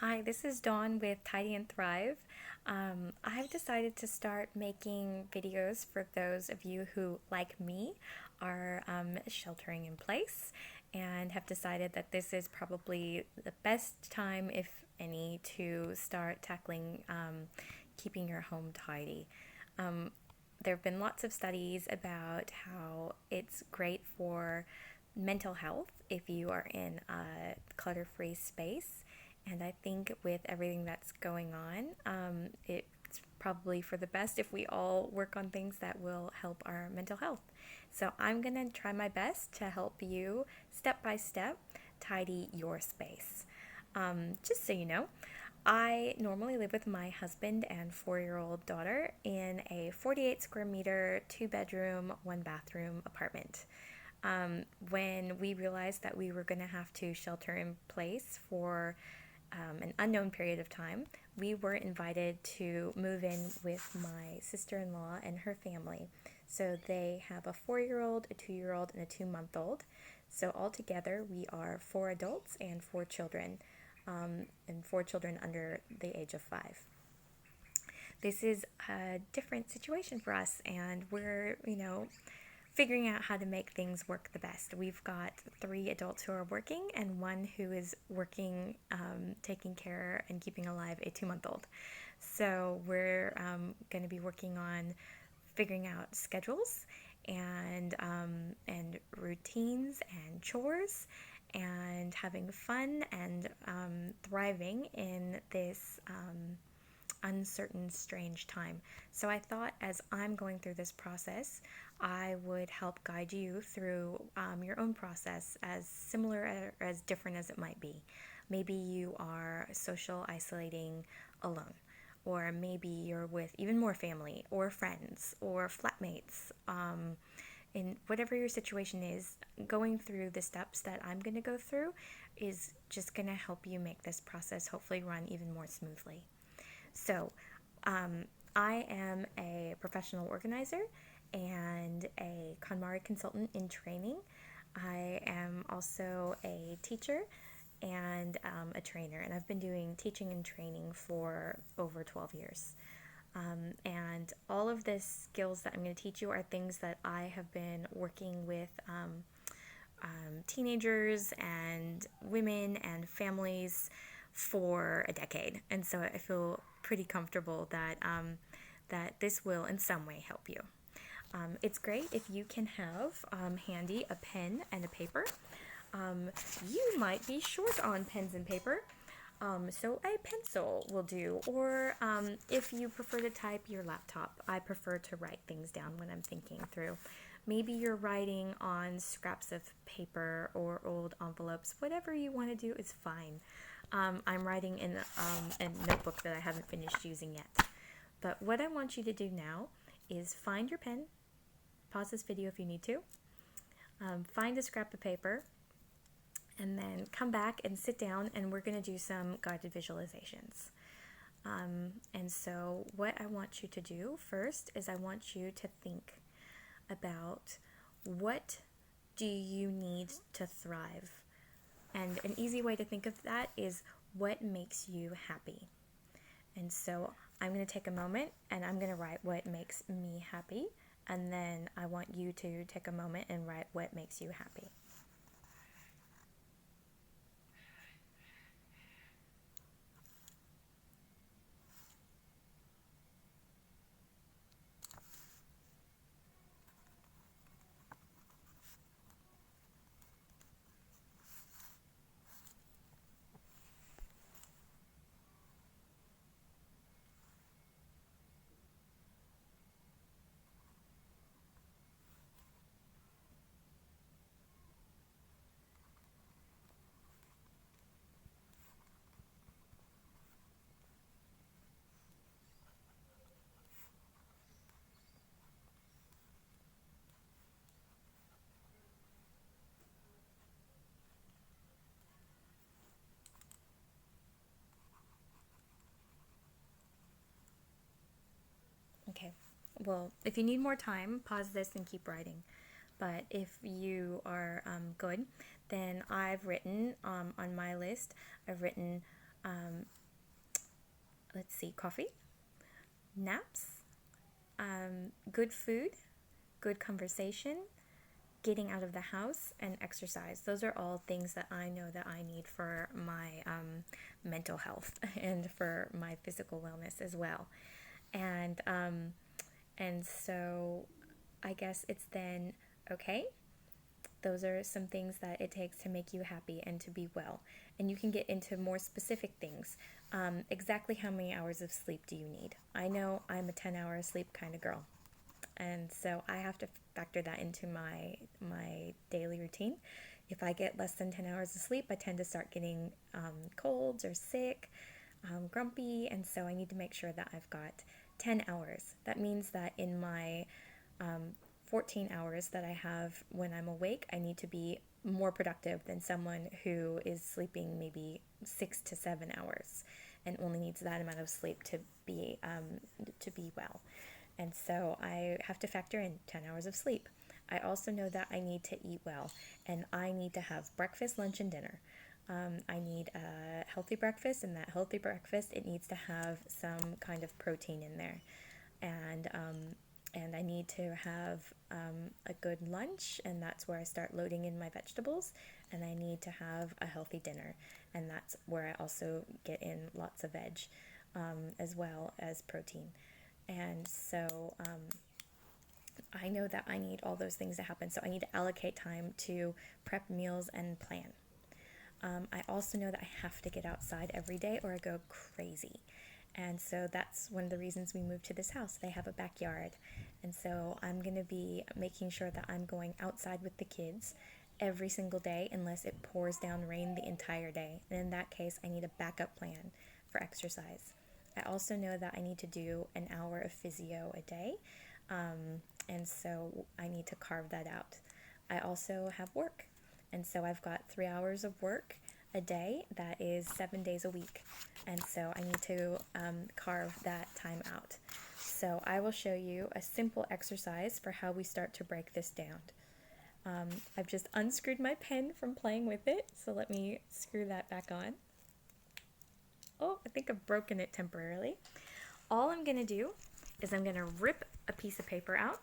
Hi, this is Dawn with Tidy and Thrive. I've decided to start making videos for those of you who, like me, are sheltering in place and have decided that this is probably the best time, if any, to start tackling keeping your home tidy. Um, there have been lots of studies about how it's great for mental health if you are in a clutter free space. And I think with everything that's going on, it's probably for the best if we all work on things that will help our mental health. So I'm going to try my best to help you step by step tidy your space. Just so you know, I normally live with my husband and 4-year-old daughter in a 48 square meter, 2 bedroom, 1 bathroom apartment. When we realized that we were going to have to shelter in place for an unknown period of time, we were invited to move in with my sister in law and her family. So they have a 4-year-old, a 2-year-old, and a 2-month-old. So altogether, we are 4 adults and 4 children, and 4 children under the age of 5. This is a different situation for us, and we're, figuring out how to make things work the best. We've got 3 adults who are working and one who is working, taking care and keeping alive a 2-month-old. So we're going to be working on figuring out schedules and routines and chores and having fun and thriving in this uncertain, strange time. So I thought as I'm going through this process, I would help guide you through your own process, as similar or as different as it might be. Maybe you are social isolating alone, or maybe you're with even more family or friends or flatmates. In whatever your situation is, going through the steps that I'm going to go through is just going to help you make this process hopefully run even more smoothly. So, I am a professional organizer and a KonMari consultant in training. I am also a teacher and a trainer, and I've been doing teaching and training for over 12 years. And all of the skills that I'm going to teach you are things that I have been working with teenagers and women and families for a decade, and so I feel pretty comfortable that this will in some way help you. It's great if you can have handy a pen and a paper. Um, you might be short on pens and paper, so a pencil will do. Or if you prefer to type, your laptop. I prefer to write things down when I'm thinking through. Maybe you're writing on scraps of paper or old envelopes. Whatever you want to do is fine. I'm writing in a notebook that I haven't finished using yet. But what I want you to do now is find your pen, pause this video if you need to, find a scrap of paper, and then come back and sit down, and we're going to do some guided visualizations. And so what I want you to do first is I want you to think about, what do you need to thrive? And an easy way to think of that is, what makes you happy? And so I'm going to take a moment and I'm going to write what makes me happy. And then I want you to take a moment and write what makes you happy. Okay, well, if you need more time, pause this and keep writing. But if you are good, then I've written on my list, I've written let's see, coffee, naps, good food, good conversation, getting out of the house, and exercise. Those are all things that I know that I need for my mental health and for my physical wellness as well. And so I guess it's then, okay, those are some things that it takes to make you happy and to be well. And you can get into more specific things. Exactly how many hours of sleep do you need? I know I'm a 10-hour sleep kind of girl. And so I have to factor that into my daily routine. If I get less than 10 hours of sleep, I tend to start getting colds or sick, grumpy, and so I need to make sure that I've got 10 hours. That means that in my 14 hours that I have when I'm awake, I need to be more productive than someone who is sleeping maybe 6 to 7 hours and only needs that amount of sleep to be well. And so I have to factor in 10 hours of sleep. I also know that I need to eat well, and I need to have breakfast, lunch, and dinner. I need a healthy breakfast, and that healthy breakfast, it needs to have some kind of protein in there. And I need to have a good lunch, and that's where I start loading in my vegetables. And I need to have a healthy dinner, and that's where I also get in lots of veg, as well as protein. And so I know that I need all those things to happen. So I need to allocate time to prep meals and plan. I also know that I have to get outside every day or I go crazy. And so that's one of the reasons we moved to this house. They have a backyard. And so I'm going to be making sure that I'm going outside with the kids every single day unless it pours down rain the entire day. And in that case, I need a backup plan for exercise. I also know that I need to do an hour of physio a day. And so I need to carve that out. I also have work. And so I've got 3 hours of work a day. That is 7 days a week. And so I need to carve that time out. So I will show you a simple exercise for how we start to break this down. I've just unscrewed my pen from playing with it. So let me screw that back on. Oh, I think I've broken it temporarily. All I'm going to do is I'm going to rip a piece of paper out.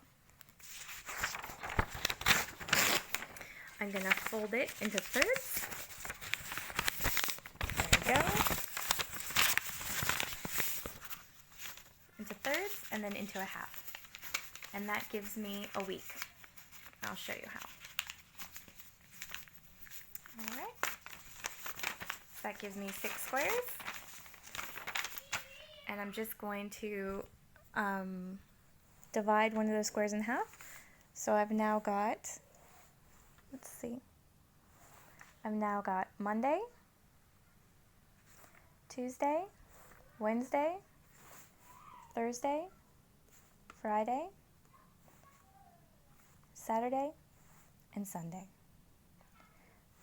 I'm going to fold it into thirds. There we go. Into thirds and then into a half. And that gives me a week. I'll show you how. Alright. So that gives me 6 squares. And I'm just going to divide one of those squares in half. So I've now got, let's see, I've now got Monday, Tuesday, Wednesday, Thursday, Friday, Saturday, and Sunday.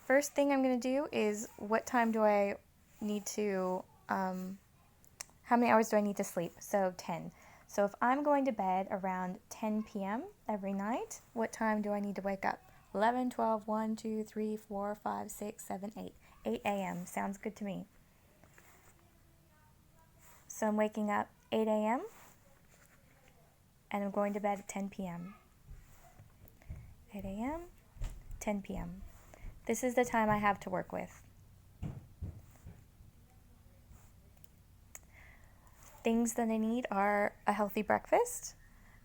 First thing I'm going to do is what time do I need to, how many hours do I need to sleep? So 10. So if I'm going to bed around 10 p.m. every night, what time do I need to wake up? 11, 12, 1, 2, 3, 4, 5, 6, 7, 8. 8 a.m. Sounds good to me. So I'm waking up 8 a.m. and I'm going to bed at 10 p.m. 8 a.m., 10 p.m. This is the time I have to work with. Things that I need are a healthy breakfast.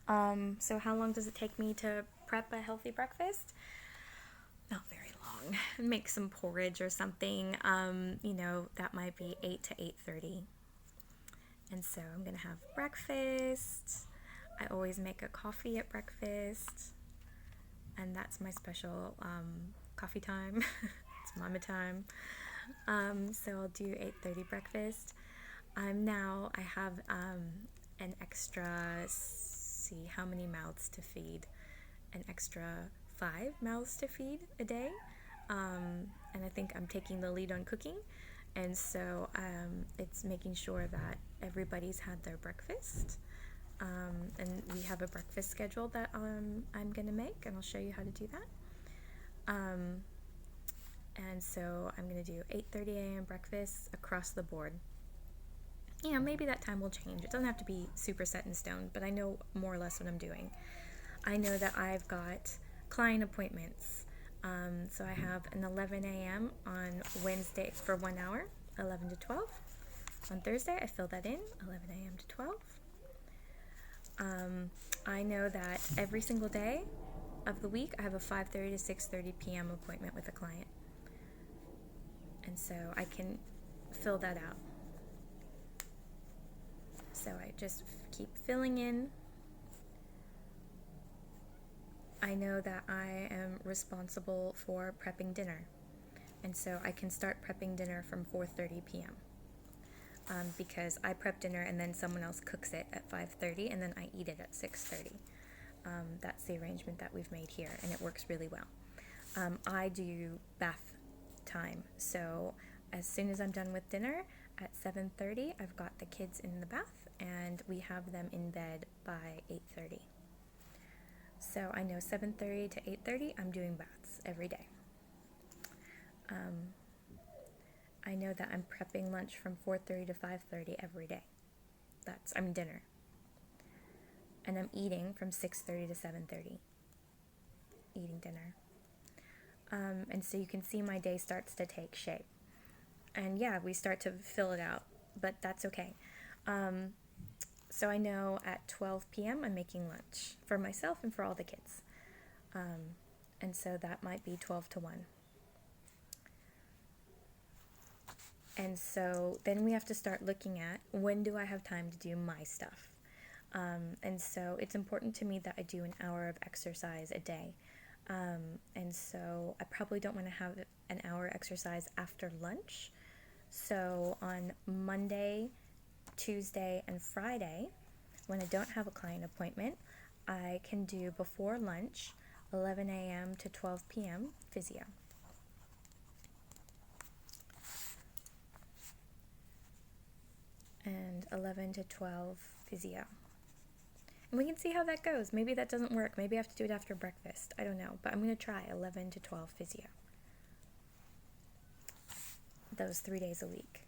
So how long does it take me to prep a healthy breakfast? Not very long. Make some porridge or something. That might be 8 to 8:30. And so I'm going to have breakfast. I always make a coffee at breakfast. And that's my special coffee time. It's mama time. So I'll do 8:30 breakfast. I have an extra, see how many mouths to feed, an extra 5 mouths to feed a day. And I think I'm taking the lead on cooking. And so it's making sure that everybody's had their breakfast. And we have a breakfast schedule that I'm going to make, and I'll show you how to do that. And so I'm going to do 8:30 a.m. breakfast across the board. You know, maybe that time will change. It doesn't have to be super set in stone, but I know more or less what I'm doing. I know that I've got client appointments. So I have an 11 a.m. on Wednesday for 1 hour, 11 to 12. On Thursday, I fill that in, 11 a.m. to 12. I know that every single day of the week, I have a 5:30 to 6:30 p.m. appointment with a client. And so I can fill that out. So I just keep filling in. I know that I am responsible for prepping dinner. And so I can start prepping dinner from 4:30 p.m. Because I prep dinner and then someone else cooks it at 5:30 and then I eat it at 6:30. That's the arrangement that we've made here, and it works really well. I do bath time, so as soon as I'm done with dinner at 7:30, I've got the kids in the bath, and we have them in bed by 8:30. So I know 7:30 to 8:30, I'm doing baths every day. I know that I'm prepping lunch from 4:30 to 5:30 every day. I'm dinner. And I'm eating from 6:30 to 7:30. Eating dinner. And so you can see my day starts to take shape. And yeah, we start to fill it out, but that's okay. So I know at 12 p.m. I'm making lunch for myself and for all the kids. And so that might be 12 to 1. And so then we have to start looking at, when do I have time to do my stuff? And so it's important to me that I do an hour of exercise a day. And so I probably don't want to have an hour exercise after lunch. So on Monday, Tuesday, and Friday, when I don't have a client appointment, I can do before lunch, 11 a.m. to 12 p.m. physio. And 11 to 12 physio. And we can see how that goes. Maybe that doesn't work. Maybe I have to do it after breakfast. I don't know. But I'm going to try 11 to 12 physio. Those 3 days a week.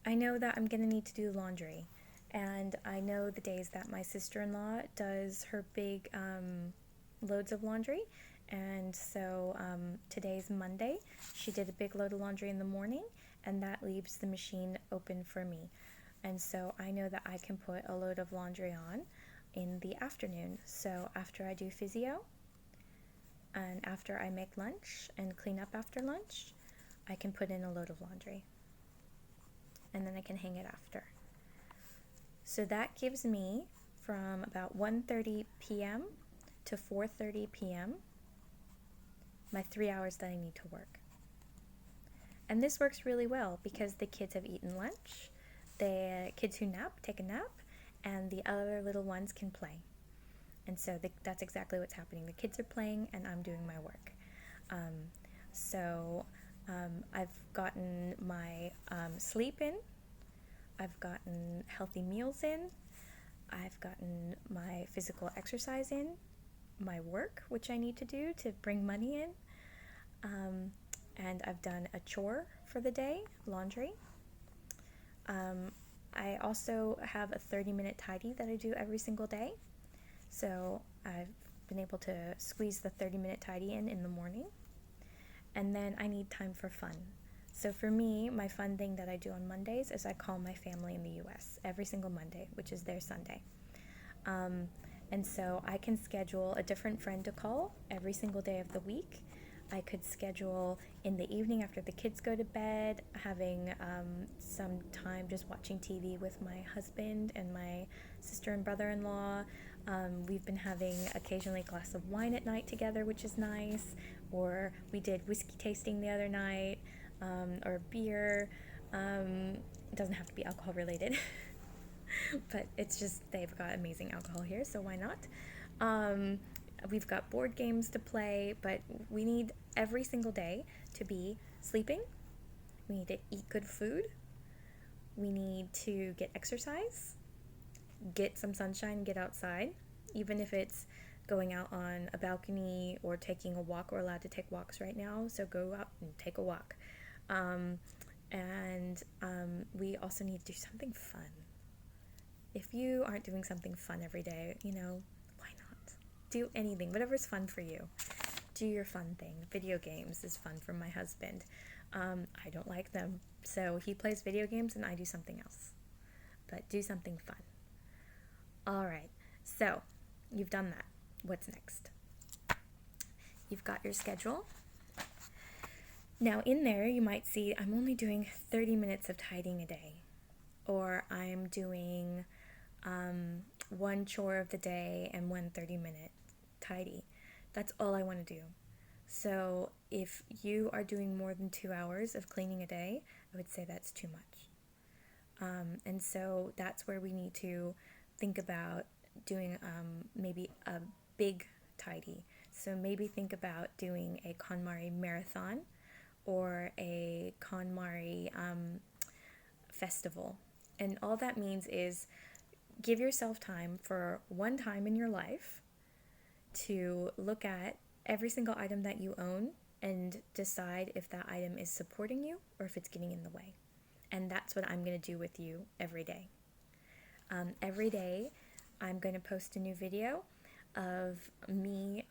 I know that I'm going to need to do laundry. And I know the days that my sister-in-law does her big loads of laundry. And so today's Monday. She did a big load of laundry in the morning, and that leaves the machine open for me. And so I know that I can put a load of laundry on in the afternoon. So after I do physio, and after I make lunch and clean up after lunch, I can put in a load of laundry. And then I can hang it after. So that gives me from about 1:30 p.m. to 4:30 p.m. my 3 hours that I need to work. And this works really well because the kids have eaten lunch, the kids who nap take a nap, and the other little ones can play. And so that's exactly what's happening. The kids are playing and I'm doing my work. I've gotten my sleep in, I've gotten healthy meals in, I've gotten my physical exercise in, my work, which I need to do to bring money in, and I've done a chore for the day, laundry. I also have a 30-minute tidy that I do every single day. So I've been able to squeeze the 30-minute tidy in the morning. And then I need time for fun. So for me, my fun thing that I do on Mondays is I call my family in the US every single Monday, which is their Sunday. And so I can schedule a different friend to call every single day of the week. I could schedule in the evening after the kids go to bed, having some time just watching TV with my husband and my sister and brother-in-law. We've been having occasionally a glass of wine at night together, which is nice. Or we did whiskey tasting the other night, or beer. It doesn't have to be alcohol related. But it's just, they've got amazing alcohol here, so why not? We've got board games to play, but we need every single day to be sleeping. We need to eat good food. We need to get exercise, get some sunshine, get outside, even if it's going out on a balcony or taking a walk. We're allowed to take walks right now, so go out and take a walk. And we also need to do something fun. If you aren't doing something fun every day, why not? Do anything, whatever's fun for you. Do your fun thing. Video games is fun for my husband. I don't like them, so he plays video games and I do something else. But do something fun. All right, so you've done that. What's next? You've got your schedule. Now in there you might see I'm only doing 30 minutes of tidying a day, or I'm doing one chore of the day and one 30-minute tidy. That's all I want to do. So if you are doing more than 2 hours of cleaning a day, I would say that's too much. And so that's where we need to think about doing maybe a big tidy. So maybe think about doing a KonMari marathon or a KonMari festival. And all that means is give yourself time for one time in your life to look at every single item that you own and decide if that item is supporting you or if it's getting in the way. And that's what I'm going to do with you every day. Every day, I'm going to post a new video of me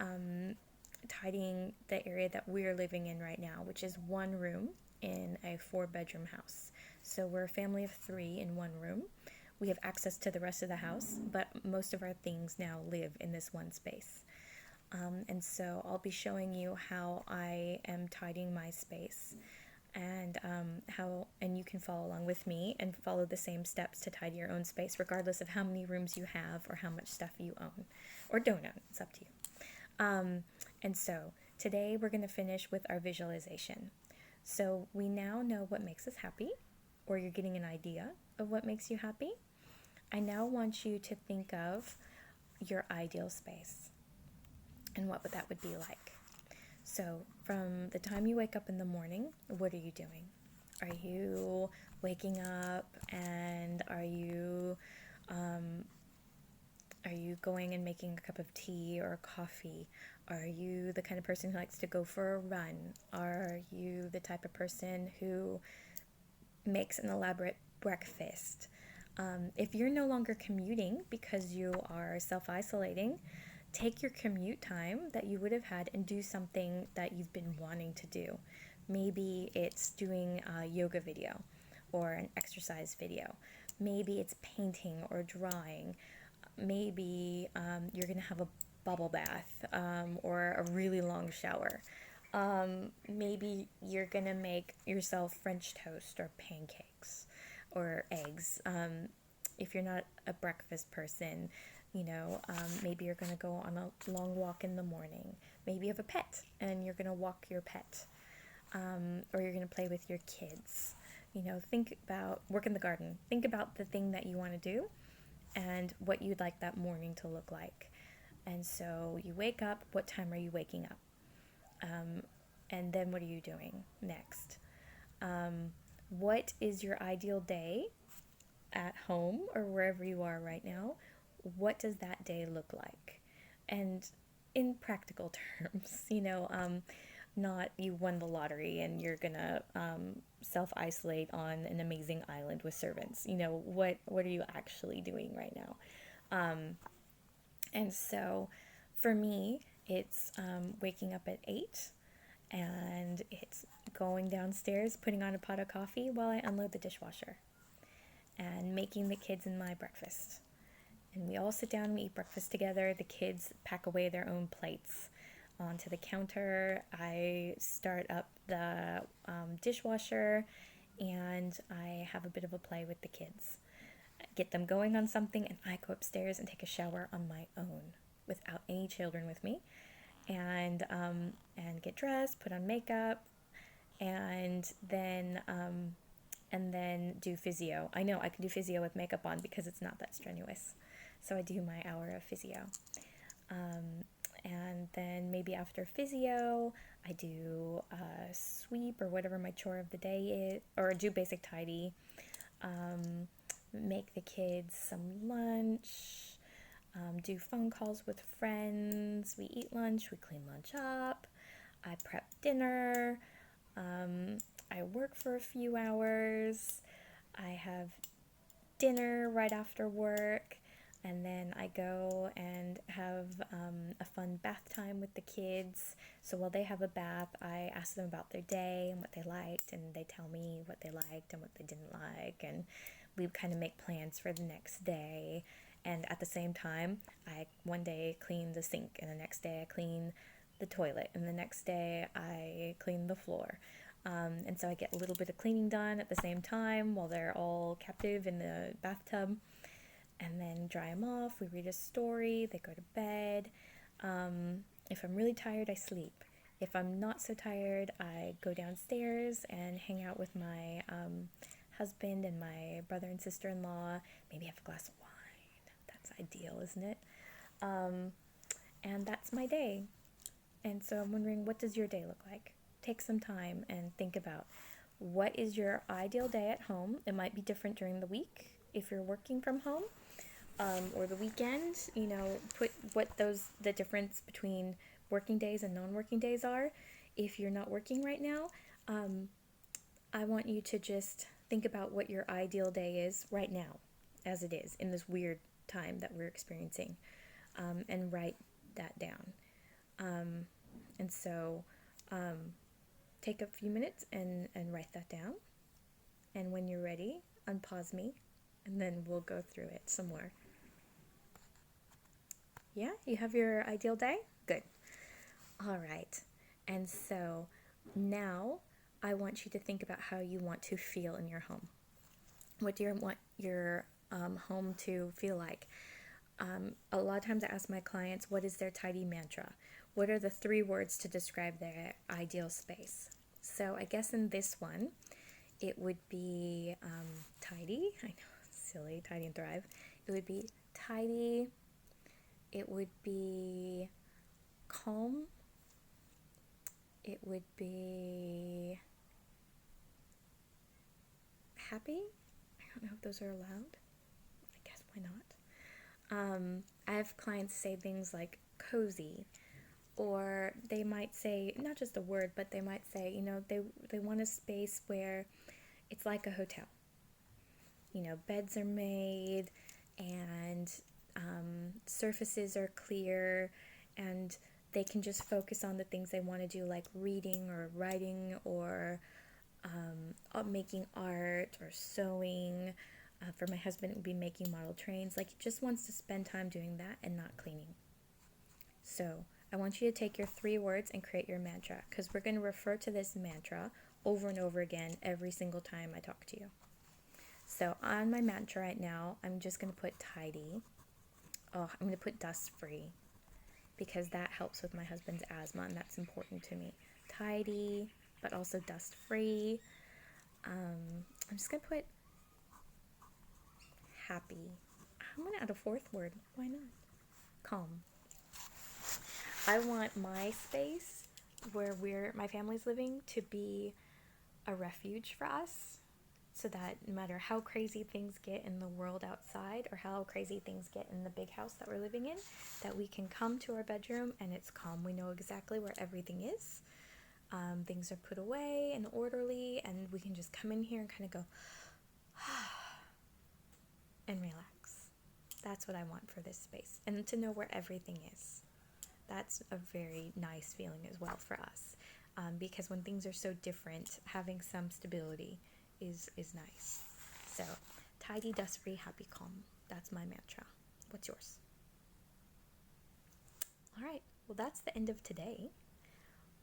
tidying the area that we're living in right now, which is one room in a 4-bedroom house. So we're a family of 3 in one room. We have access to the rest of the house, but most of our things now live in this one space. And so I'll be showing you how I am tidying my space, and and you can follow along with me and follow the same steps to tidy your own space, regardless of how many rooms you have or how much stuff you own or don't own. It's up to you. And so today we're going to finish with our visualization. So we now know what makes us happy, or you're getting an idea of what makes you happy. I now want you to think of your ideal space and what that would be like. So from the time you wake up in the morning, what are you doing? Are you waking up and are you going and making a cup of tea or coffee? Are you the kind of person who likes to go for a run? Are you the type of person who makes an elaborate breakfast? If you're no longer commuting because you are self-isolating, take your commute time that you would have had and do something that you've been wanting to do. Maybe it's doing a yoga video or an exercise video. Maybe it's painting or drawing. Maybe you're going to have a bubble bath or a really long shower. Maybe you're going to make yourself French toast or pancakes or eggs. If you're not a breakfast person, maybe you're going to go on a long walk in the morning. Maybe you have a pet and you're going to walk your pet. Or you're going to play with your kids. Think about work in the garden. Think about the thing that you want to do and what you'd like that morning to look like. And so you wake up. What time are you waking up? And then what are you doing next? What is your ideal day at home or wherever you are right now? What does that day look like? And in practical terms, not you won the lottery and you're gonna self-isolate on an amazing island with servants. What are you actually doing right now? And so for me, it's waking up at 8 and it's going downstairs, putting on a pot of coffee while I unload the dishwasher and making the kids and my breakfast. And we all sit down and eat breakfast together. The kids pack away their own plates onto the counter. I start up the dishwasher and I have a bit of a play with the kids. Get them going on something and I go upstairs and take a shower on my own without any children with me, and get dressed, put on makeup, and then do physio. I know I can do physio with makeup on because it's not that strenuous. So I do my hour of physio. And then maybe after physio, I do a sweep or whatever my chore of the day is, or do basic tidy, make the kids some lunch, do phone calls with friends, we eat lunch, we clean lunch up, I prep dinner, I work for a few hours, I have dinner right after work, and then I go and have a fun bath time with the kids. So while they have a bath, I ask them about their day and what they liked, and they tell me what they liked and what they didn't like, and we kind of make plans for the next day. And at the same time, I one day clean the sink, and the next day I clean the toilet, and the next day I clean the floor. And so I get a little bit of cleaning done at the same time while they're all captive in the bathtub, and then dry them off. We read a story, they go to bed. If I'm really tired, I sleep. If I'm not so tired, I go downstairs and hang out with my husband and my brother and sister-in-law, maybe have a glass of wine. That's ideal, isn't it? And that's my day. And so I'm wondering, what does your day look like? Take some time and think about what is your ideal day at home. It might be different during the week if you're working from home, or the weekend. Put the difference between working days and non-working days are. If you're not working right now, I want you to just think about what your ideal day is right now, as it is in this weird time that we're experiencing, and write that down. And so take a few minutes and write that down. And when you're ready, unpause me, and then we'll go through it some more. Yeah, you have your ideal day? Good. All right. And so now I want you to think about how you want to feel in your home. What do you want your home to feel like? A lot of times I ask my clients, what is their tidy mantra? What are the 3 words to describe their ideal space? So I guess in this one, it would be tidy. I know, silly, tidy and thrive. It would be tidy. It would be calm. It would be happy. I don't know if those are allowed. I guess why not? I have clients say things like cozy, or they might say, not just a word, but they might say, they want a space where it's like a hotel. Beds are made, and surfaces are clear, and they can just focus on the things they want to do, like reading or writing or making art or sewing. For my husband, it would be making model trains. Like, he just wants to spend time doing that and not cleaning. So I want you to take your 3 words and create your mantra, because we're going to refer to this mantra over and over again every single time I talk to you. So on my mantra right now, I'm just going to put tidy. I'm going to put dust free, because that helps with my husband's asthma, and that's important to me. Tidy, but also dust free. I'm just going to put happy. I'm going to add a 4th word. Why not? Calm. I want my space where my family's living to be a refuge for us, so that no matter how crazy things get in the world outside, or how crazy things get in the big house that we're living in, that we can come to our bedroom and it's calm. We know exactly where everything is. Things are put away and orderly, and we can just come in here and kind of go and relax. That's what I want for this space, and to know where everything is. That's a very nice feeling as well for us, because when things are so different, having some stability is nice. So tidy, dust free, happy, calm. That's my mantra. What's yours? All right, well, that's the end of today.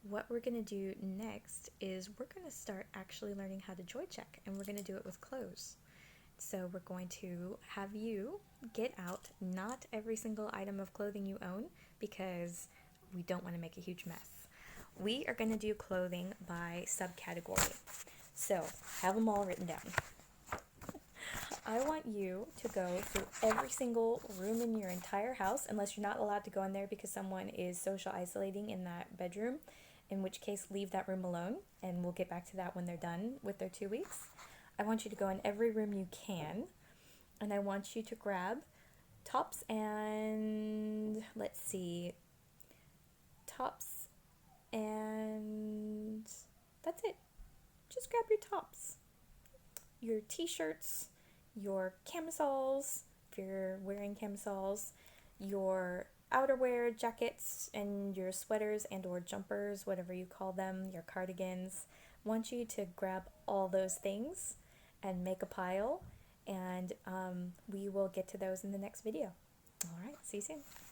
What we're going to do next is we're going to start actually learning how to joy check, and we're going to do it with clothes. So we're going to have you get out not every single item of clothing you own, because we don't want to make a huge mess. We are going to do clothing by subcategory. So have them all written down. I want you to go through every single room in your entire house, unless you're not allowed to go in there because someone is social isolating in that bedroom, in which case leave that room alone, and we'll get back to that when they're done with their 2 weeks. I want you to go in every room you can, and I want you to grab tops and let's see, tops and that's it. Just grab your tops, your t-shirts, your camisoles, if you're wearing camisoles, your outerwear jackets and your sweaters and or jumpers, whatever you call them, your cardigans. I want you to grab all those things and make a pile, and we will get to those in the next video. All right, see you soon.